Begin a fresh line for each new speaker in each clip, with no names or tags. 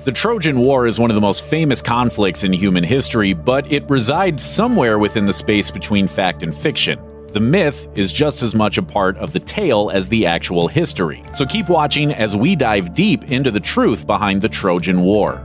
The Trojan War is one of the most famous conflicts in human history, but it resides somewhere within the space between fact and fiction. The myth is just as much a part of the tale as the actual history. So keep watching as we dive deep into the truth behind the Trojan War.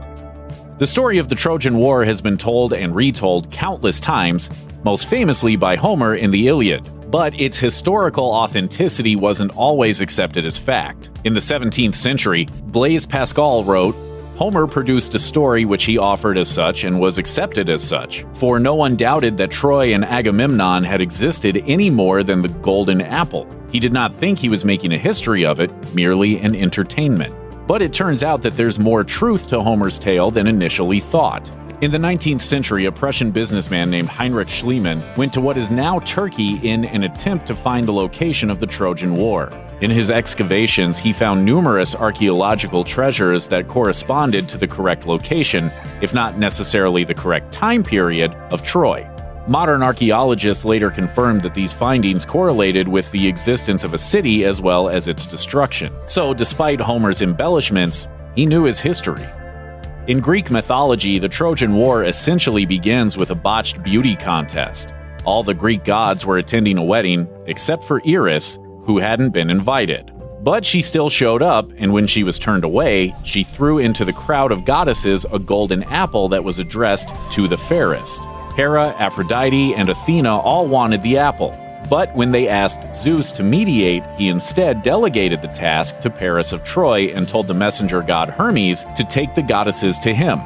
The story of the Trojan War has been told and retold countless times, most famously by Homer in the Iliad. But its historical authenticity wasn't always accepted as fact. In the 17th century, Blaise Pascal wrote, "Homer produced a story which he offered as such and was accepted as such, for no one doubted that Troy and Agamemnon had existed any more than the golden apple. He did not think he was making a history of it, merely an entertainment." But it turns out that there's more truth to Homer's tale than initially thought. In the 19th century, a Prussian businessman named Heinrich Schliemann went to what is now Turkey in an attempt to find the location of the Trojan War. In his excavations, he found numerous archaeological treasures that corresponded to the correct location, if not necessarily the correct time period, of Troy. Modern archaeologists later confirmed that these findings correlated with the existence of a city as well as its destruction. So, despite Homer's embellishments, he knew his history. In Greek mythology, the Trojan War essentially begins with a botched beauty contest. All the Greek gods were attending a wedding, except for Eris, who hadn't been invited. But she still showed up, and when she was turned away, she threw into the crowd of goddesses a golden apple that was addressed to the fairest. Hera, Aphrodite, and Athena all wanted the apple. But when they asked Zeus to mediate, he instead delegated the task to Paris of Troy and told the messenger god Hermes to take the goddesses to him.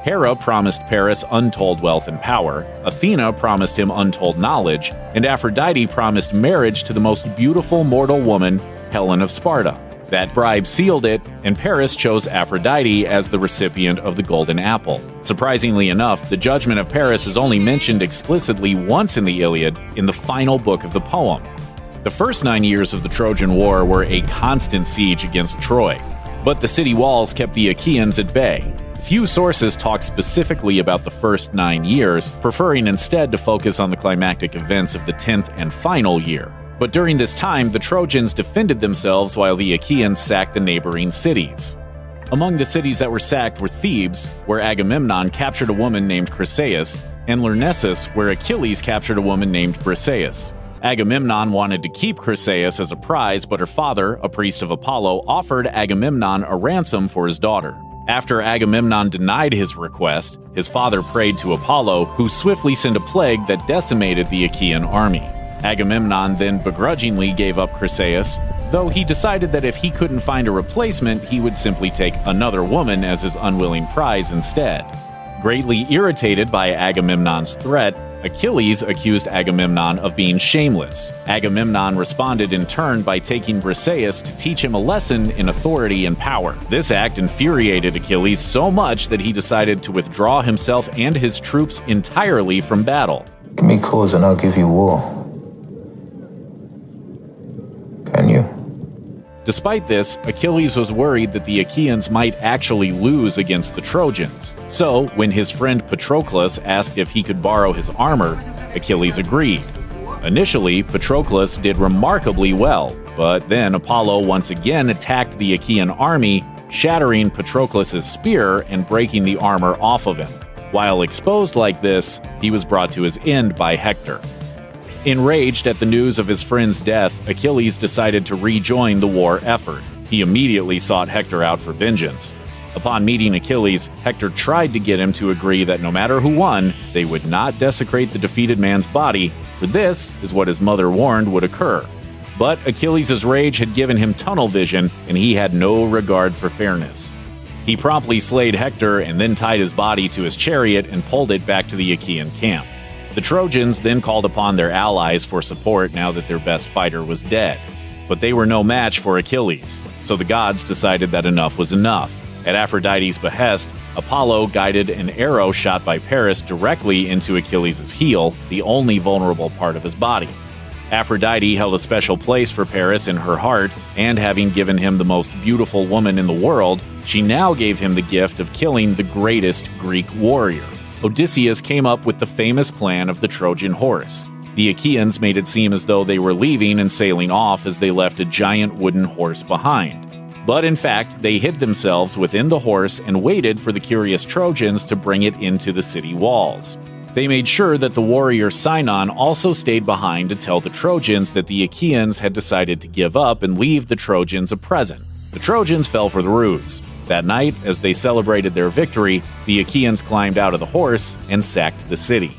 Hera promised Paris untold wealth and power, Athena promised him untold knowledge, and Aphrodite promised marriage to the most beautiful mortal woman, Helen of Sparta. That bribe sealed it, and Paris chose Aphrodite as the recipient of the golden apple. Surprisingly enough, the judgment of Paris is only mentioned explicitly once in the Iliad, in the final book of the poem. The first 9 years of the Trojan War were a constant siege against Troy, but the city walls kept the Achaeans at bay. Few sources talk specifically about the first 9 years, preferring instead to focus on the climactic events of the 10th and final year. But during this time, the Trojans defended themselves while the Achaeans sacked the neighboring cities. Among the cities that were sacked were Thebes, where Agamemnon captured a woman named Chryseis, and Lyrnessus, where Achilles captured a woman named Briseis. Agamemnon wanted to keep Chryseis as a prize, but her father, a priest of Apollo, offered Agamemnon a ransom for his daughter. After Agamemnon denied his request, his father prayed to Apollo, who swiftly sent a plague that decimated the Achaean army. Agamemnon then begrudgingly gave up Chryseis, though he decided that if he couldn't find a replacement, he would simply take another woman as his unwilling prize instead. Greatly irritated by Agamemnon's threat, Achilles accused Agamemnon of being shameless. Agamemnon responded in turn by taking Briseis to teach him a lesson in authority and power. This act infuriated Achilles so much that he decided to withdraw himself and his troops entirely from battle.
Give me cause and I'll give you war. Can you?
Despite this, Achilles was worried that the Achaeans might actually lose against the Trojans. So, when his friend Patroclus asked if he could borrow his armor, Achilles agreed. Initially, Patroclus did remarkably well, but then Apollo once again attacked the Achaean army, shattering Patroclus's spear and breaking the armor off of him. While exposed like this, he was brought to his end by Hector. Enraged at the news of his friend's death, Achilles decided to rejoin the war effort. He immediately sought Hector out for vengeance. Upon meeting Achilles, Hector tried to get him to agree that no matter who won, they would not desecrate the defeated man's body, for this is what his mother warned would occur. But Achilles' rage had given him tunnel vision, and he had no regard for fairness. He promptly slayed Hector and then tied his body to his chariot and pulled it back to the Achaean camp. The Trojans then called upon their allies for support now that their best fighter was dead. But they were no match for Achilles, so the gods decided that enough was enough. At Aphrodite's behest, Apollo guided an arrow shot by Paris directly into Achilles' heel, the only vulnerable part of his body. Aphrodite held a special place for Paris in her heart, and having given him the most beautiful woman in the world, she now gave him the gift of killing the greatest Greek warrior. Odysseus came up with the famous plan of the Trojan horse. The Achaeans made it seem as though they were leaving and sailing off as they left a giant wooden horse behind. But in fact, they hid themselves within the horse and waited for the curious Trojans to bring it into the city walls. They made sure that the warrior Sinon also stayed behind to tell the Trojans that the Achaeans had decided to give up and leave the Trojans a present. The Trojans fell for the ruse. That night, as they celebrated their victory, the Achaeans climbed out of the horse and sacked the city.